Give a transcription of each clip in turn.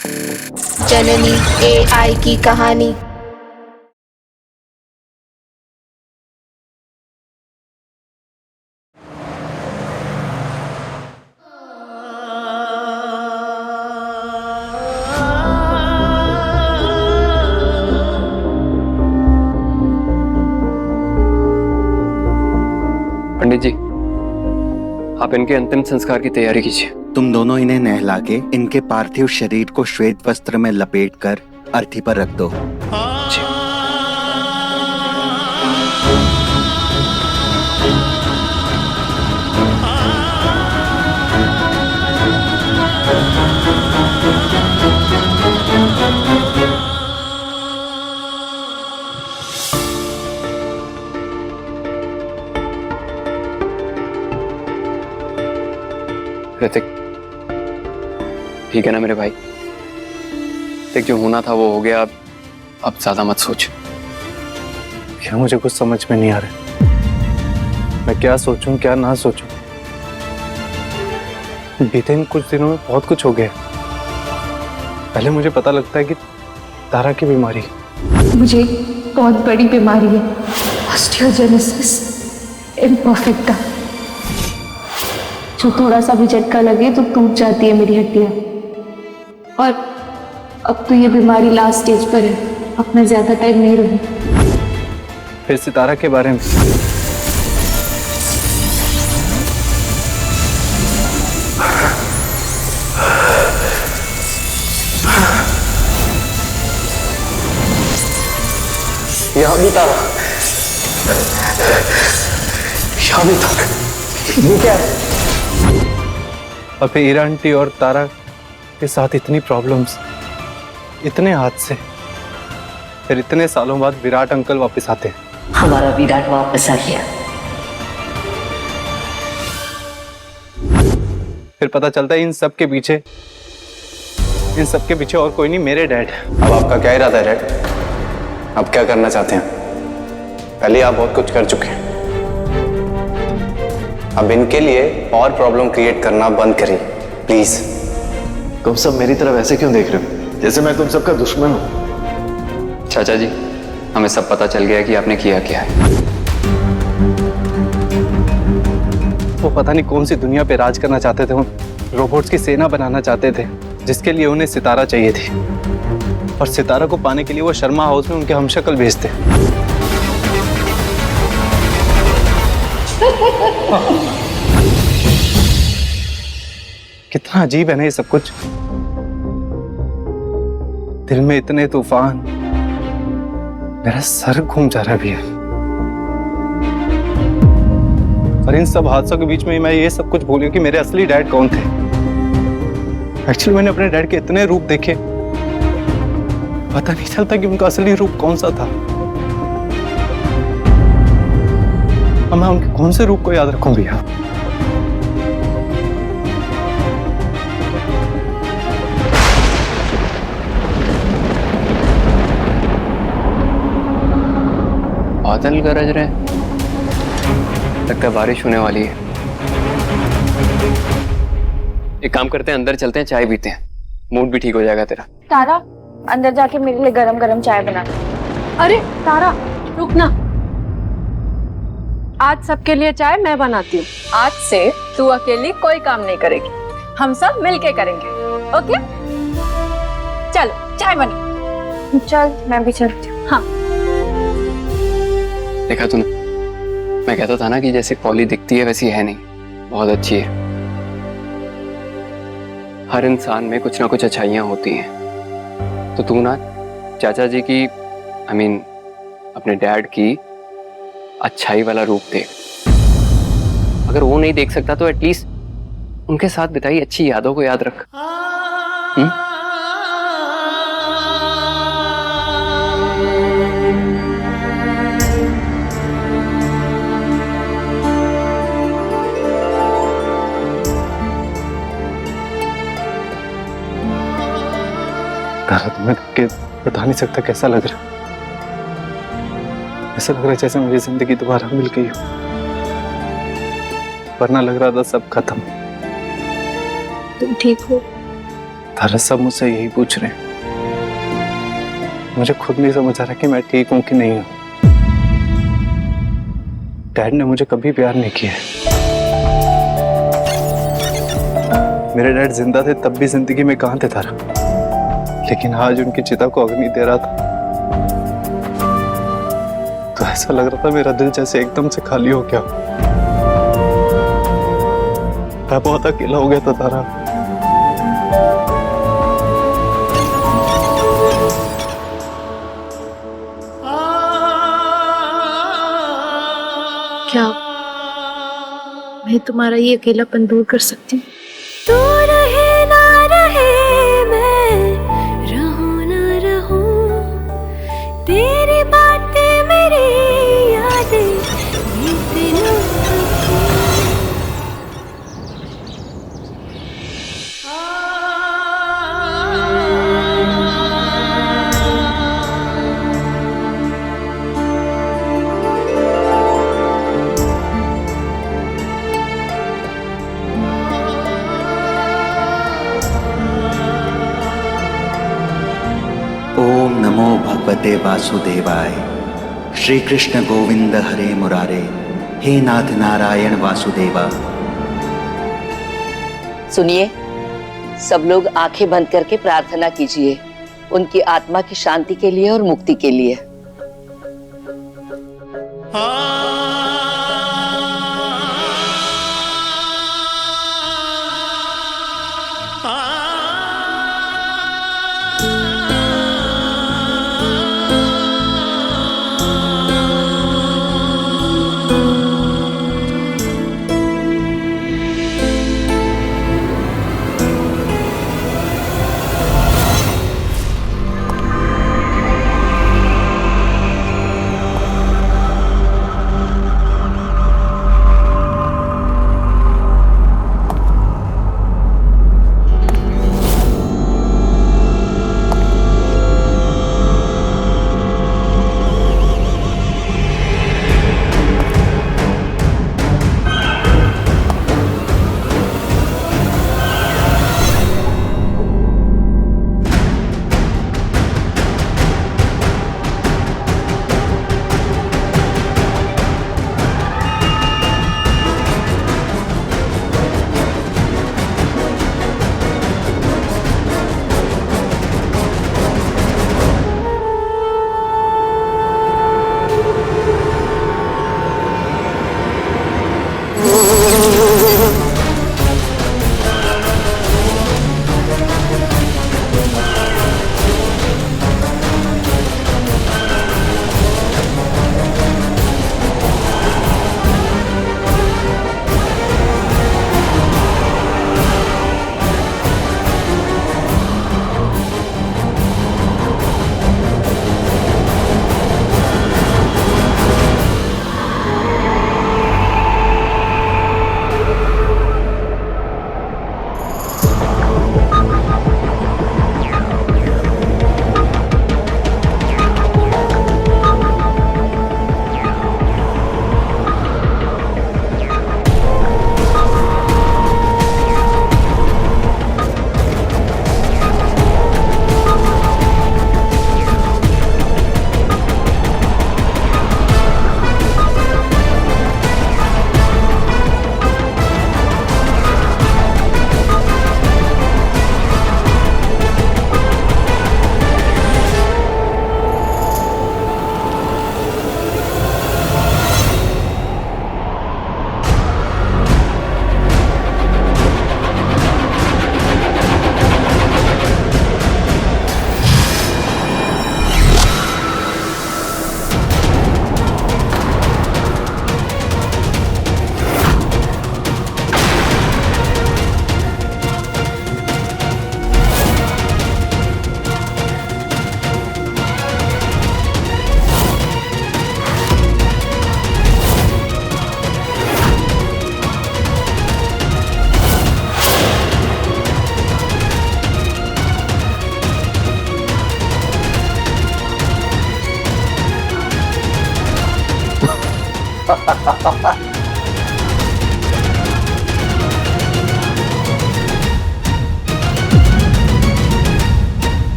जननी AI की कहानी। पंडित जी, आप इनके अंतिम संस्कार की तैयारी कीजिए। तुम दोनों इन्हें नहला के इनके पार्थिव शरीर को श्वेत वस्त्र में लपेटकर अर्थी पर रख दो। जी। ऋतिक, ठीक है ना मेरे भाई? देख, जो होना था वो हो गया। अब ज्यादा मत सोच। क्या मुझे कुछ समझ में नहीं आ रहा, मैं क्या सोचूं क्या ना सोचूं। बीते इन कुछ दिनों में बहुत कुछ हो गया। पहले मुझे पता लगता है कि तारा की बीमारी, मुझे बहुत बड़ी बीमारी है, ऑस्टियोजेनेसिस इम्परफेक्टा। जो थोड़ा सा भी झटका लगे तो टूट जाती है मेरी हड्डियां। और अब तो ये बीमारी लास्ट स्टेज पर है, अब मैं ज्यादा टाइम नहीं रहूं। फिर सितारा के बारे में यहाँ भी तारा, यहाँ भी तारा, ये क्या है? और फिर ईरा आंटी और तारा के साथ इतनी प्रॉब्लम्स, इतने हादसे, फिर इतने सालों बाद विराट अंकल वापस आते हैं। हमारा विराट वापस आ गया। फिर पता चलता है इन सब के पीछे और कोई नहीं, मेरे डैड। अब आपका क्या इरादा है डैड? अब क्या करना चाहते हैं? पहले आप बहुत कुछ कर चुके हैं, अब इनके लिए और प्रॉब्लम क्रिएट करना बंद करिए प्लीज। तुम सब मेरी तरफ ऐसे क्यों देख रहे हो, जैसे मैं तुम सबका दुश्मन हूं? चाचा जी, हमें सब पता चल गया कि आपने किया क्या है। वो पता नहीं कौन सी दुनिया पे राज करना चाहते थे, वो रोबोट्स की सेना बनाना चाहते थे, जिसके लिए उन्हें सितारा चाहिए थी। और सितारा को पाने के लिए वो शर्मा हाउस में उनके हमशक्ल भेजते। कितना अजीब है ना ये सब कुछ। दिल में इतने तूफान, मेरा सर घूम जा रहा भी है। और इन सब हादसों के बीच में मैं ये सब कुछ भूल गया कि मेरे असली डैड कौन थे। एक्चुअली मैंने अपने डैड के इतने रूप देखे, पता नहीं चलता कि उनका असली रूप कौन सा था। अब मैं उनके कौन से रूप को याद रखूं भैया? बादल गरज रहे, लगता है बारिश होने वाली है। एक काम करते हैं, अंदर चलते हैं, चाय पीते हैं, मूड भी ठीक हो जाएगा तेरा। तारा, अंदर जाके मेरे लिए गरम गरम चाय बना। अरे तारा, रुक ना। आज सबके लिए चाय मैं बनाती हूँ। आज से तू अकेली कोई काम नहीं करेगी, हम सब मिलके करेंगे। ओके? चलो चाय बना। चल, मैं भी चलती हूँ। हाँ। देखा तूने, मैं कहता था ना कि जैसे पॉली दिखती है वैसी है नहीं, बहुत अच्छी है। हर इंसान में कुछ ना कुछ अच्छाइयां होती हैं। तो तू ना चाचा जी की, अपने डैड की अच्छाई वाला रूप देख। अगर वो नहीं देख सकता तो एटलीस्ट उनके साथ बिताई अच्छी यादों को याद रख। तारा, तुम्हें के बता नहीं सकता कैसा लग रहा है। ऐसा लग रहा है जैसे मेरी जिंदगी दोबारा मिल गई हो, वरना लग रहा था सब खत्म। तुम ठीक हो? तारा सब मुझसे यही पूछ रहे हैं। मुझे खुद नहीं समझ आ रहा कि मैं ठीक हूं कि नहीं हूं। डैड ने मुझे कभी प्यार नहीं किया। मेरे डैड जिंदा थे तब भी जिंदगी में कहां थे तारा, लेकिन आज उनकी चिता को अग्नि दे रहा था तो ऐसा लग रहा था मेरा दिल जैसे एकदम से खाली हो गया। मैं बहुत अकेला हो गया था तारा। क्या मैं तुम्हारा ये अकेलापन दूर कर सकती हूँ? तू रहे ना रहे, मैं रहूं ना रहूं, तेरी बातें मेरी यादें ये दिनों ओम नमो भगवते वासुदेवाय। श्री कृष्ण गोविंद हरे मुरारे, हे नाथ नारायण वासुदेवा। सुनिए, सब लोग आंखें बंद करके प्रार्थना कीजिए उनकी आत्मा की शांति के लिए और मुक्ति के लिए।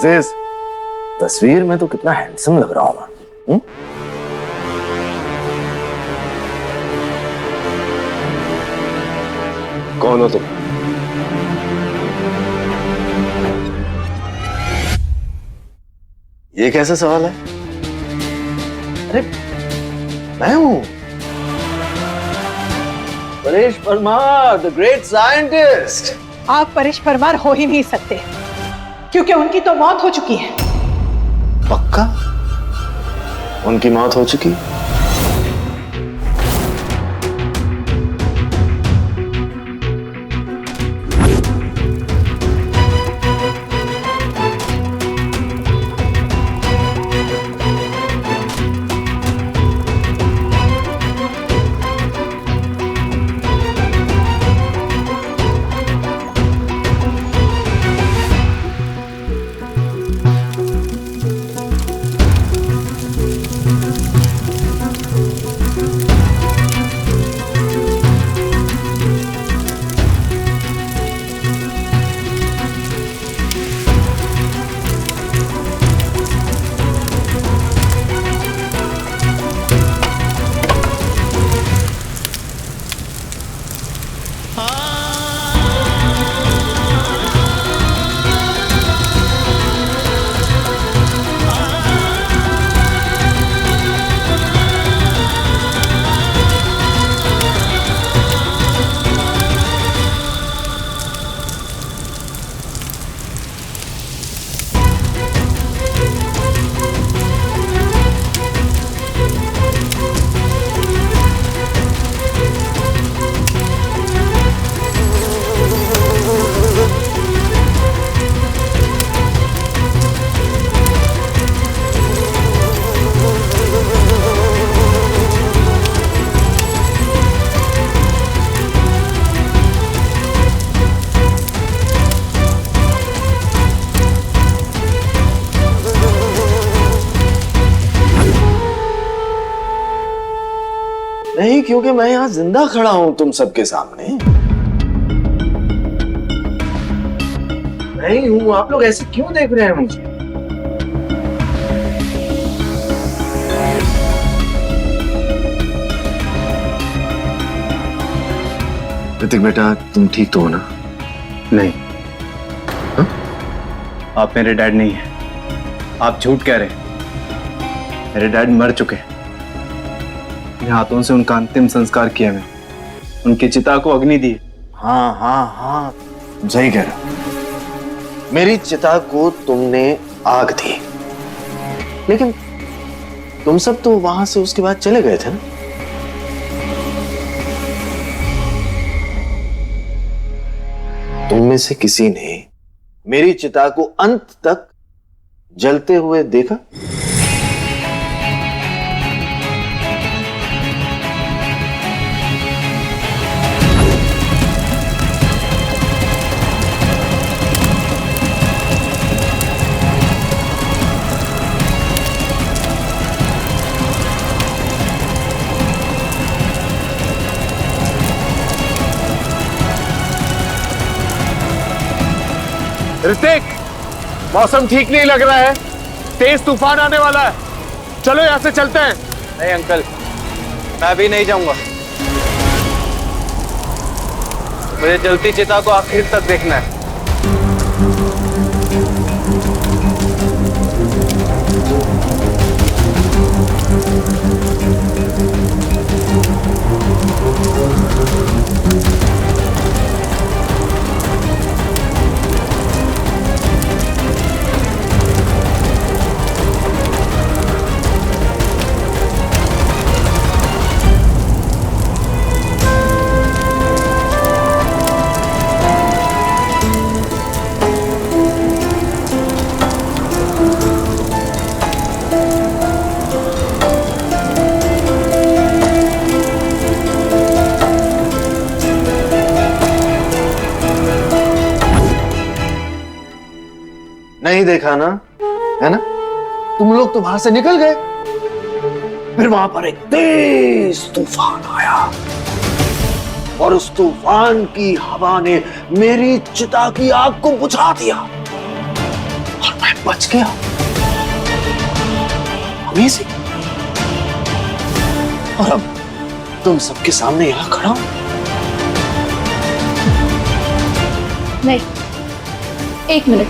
वैसे इस तस्वीर में तो कितना हैंडसम लग रहा हूं मैं। कौन हो तुम? ये कैसा सवाल है? अरे मैं हूं Paresh Parmar, the great scientist. आप परेश परमार हो ही नहीं सकते क्योंकि उनकी तो मौत हो चुकी है। पक्का उनकी मौत हो चुकी? नहीं, क्योंकि मैं यहां जिंदा खड़ा हूं तुम सबके सामने। नहीं हूं, आप लोग ऐसे क्यों देख रहे हैं मुझे? ऋतिक बेटा, तुम ठीक तो हो ना? नहीं। हा? आप मेरे डैड नहीं हैं। आप झूठ कह रहे हैं। मेरे डैड मर चुके हैं। मेरे हाथों से उनका अंतिम संस्कार किया मैं, उनकी चिता को अग्नि दी। हाँ हाँ हाँ, सही कह रहा हूं। मेरी चिता को तुमने आग दी, लेकिन तुम सब तो वहां से उसके बाद चले गए थे ना? तुम में से किसी ने मेरी चिता को अंत तक जलते हुए देखा? ऋतिक, मौसम ठीक नहीं लग रहा है, तेज तूफान आने वाला है, चलो यहां से चलते हैं। नहीं अंकल, मैं अभी नहीं जाऊंगा। मुझे जलती चिता को आखिर तक देखना है। नहीं देखा ना, है ना? तुम लोग तो वहां से निकल गए, फिर वहां पर एक तेज तूफान आया और उस तूफान की हवा ने मेरी चिता की आग को बुझा दिया और मैं बच गया। अमेजिंग। और अब तुम सबके सामने यहां खड़ा हूं। नहीं, एक मिनट,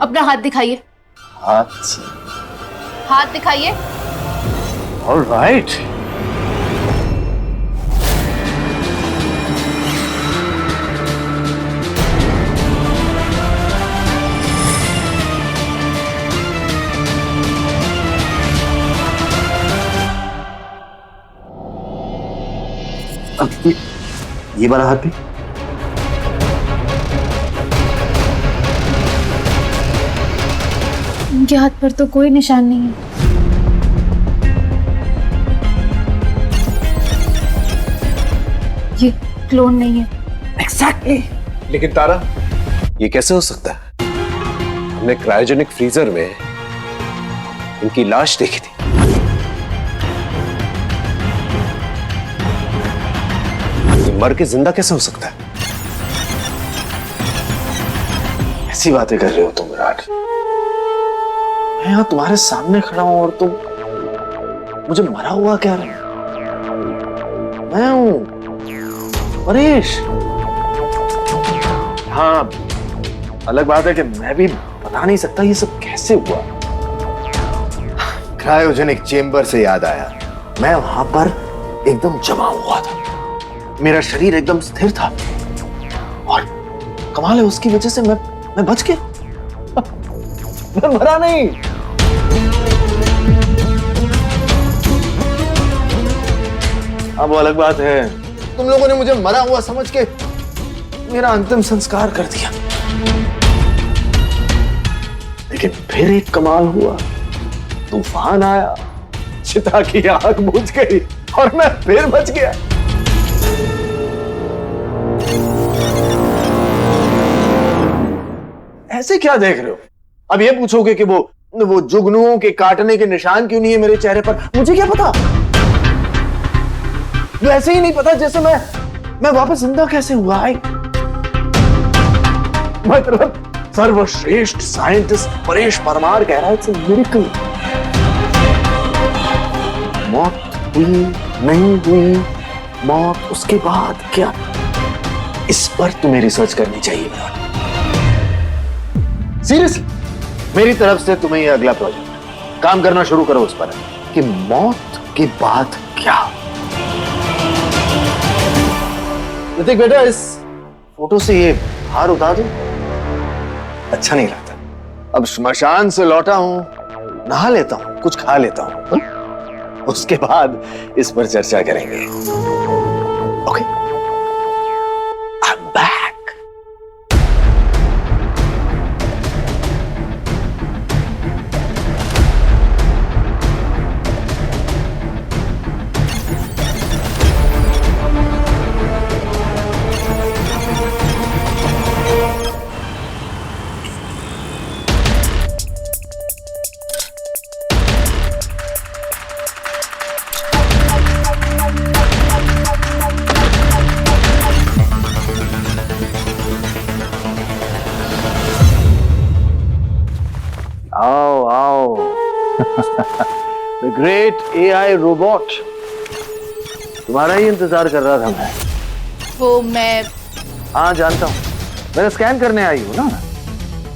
अपना हाथ दिखाइए। हाथ दिखाइए। All right. अब ये वाला हाथ भी। उनके हाथ पर तो कोई निशान नहीं है। ये क्लोन नहीं है। Exactly. लेकिन तारा, ये कैसे हो सकता है? हमने क्रायोजेनिक फ्रीजर में इनकी लाश देखी थी। ये मर के जिंदा कैसे हो सकता है? ऐसी बातें कर रहे हो तुम विराट। मैं यहां तुम्हारे सामने खड़ा हूं और तुम मुझे मरा हुआ कह रहे हो। मैं हूं परेश। हाँ, अलग बात है कि मैं भी बता नहीं सकता ये सब कैसे हुआ। क्रायोजेनिक चेंबर से याद आया, मैं वहां पर एकदम जमा हुआ था। मेरा शरीर एकदम स्थिर था और कमाल है उसकी वजह से मैं बच गया। मैं मरा नहीं। अब वो अलग बात है, तुम लोगों ने मुझे मरा हुआ समझ के मेरा अंतिम संस्कार कर दिया। लेकिन फिर एक कमाल हुआ, तूफान आया, चिता की आग बुझ गई और मैं फिर बच गया। ऐसे क्या देख रहे हो? अब ये पूछोगे कि वो जुगनुओं के काटने के निशान क्यों नहीं है मेरे चेहरे पर? मुझे क्या पता। वैसे ही नहीं पता जैसे मैं वापस जिंदा कैसे हुआ। मतलब सर्वश्रेष्ठ साइंटिस्ट परेश परमार कह रहा है इट्स अ मिरेकल। मौत हुई नहीं हुई, मौत उसके बाद क्या, इस पर तुम्हें रिसर्च करनी चाहिए विराट। सीरियसली, मेरी तरफ से तुम्हें यह अगला प्रोजेक्ट, काम करना शुरू करो उस पर कि मौत के बाद क्या। ऋतिक बेटा, इस फोटो से ये हार उतार दो। अच्छा नहीं लगता। अब श्मशान से लौटा हूं, नहा लेता हूं, कुछ खा लेता हूं, उसके बाद इस पर चर्चा करेंगे। Okay, I am back. आओ आओ। The great AI रोबोट, तुम्हारा ही इंतजार कर रहा था मैं। वो मैं हाँ जानता हूँ, मेरा स्कैन करने आई हो ना,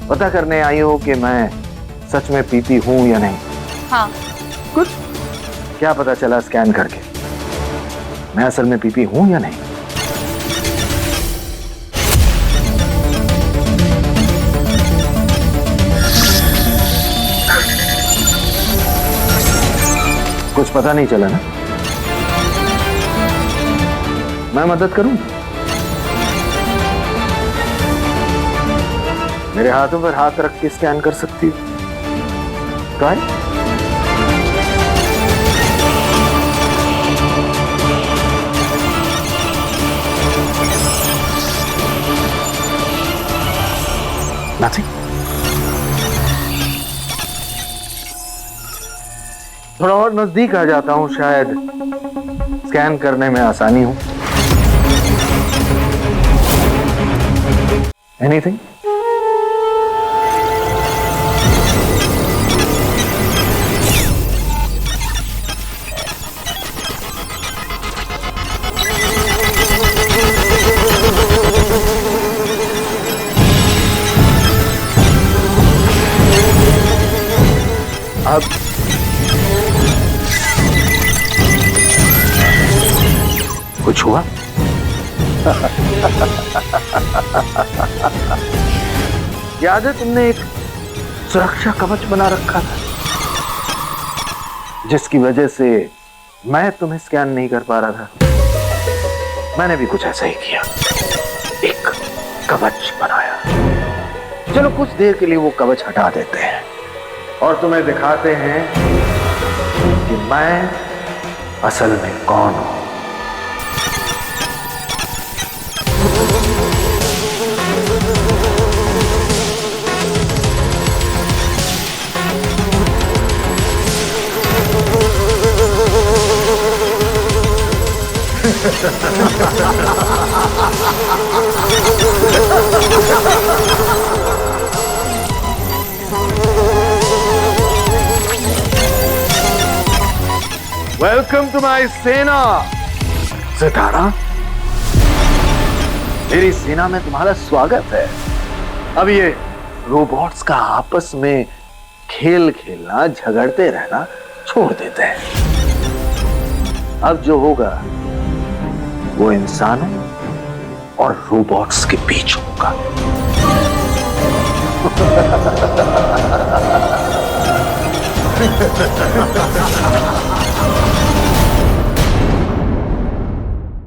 पता करने आई हो कि मैं सच में पीपी हूँ या नहीं। हाँ। कुछ क्या पता चला स्कैन करके, मैं असल में पीपी हूँ या नहीं? कुछ पता नहीं चला ना? मैं मदद करूं? मेरे हाथों पर हाथ रख के स्कैन कर सकती हूँ। ट्राई। नथिंग। थोड़ा और नजदीक आ जाता हूं, शायद स्कैन करने में आसानी हो। एनीथिंग? कुछ हुआ? याद है तुमने एक सुरक्षा कवच बना रखा था, जिसकी वजह से मैं तुम्हें स्कैन नहीं कर पा रहा था। मैंने भी कुछ ऐसा ही किया, एक कवच बनाया। चलो कुछ देर के लिए वो कवच हटा देते हैं और तुम्हें दिखाते हैं कि मैं असल में कौन हूं। वेलकम टू माय सेना। सितारा, मेरी सेना में तुम्हारा स्वागत है। अब ये रोबोट्स का आपस में खेल खेलना, झगड़ते रहना छोड़ देते हैं। अब जो होगा वो इंसानों और रोबोट्स के बीच होगा।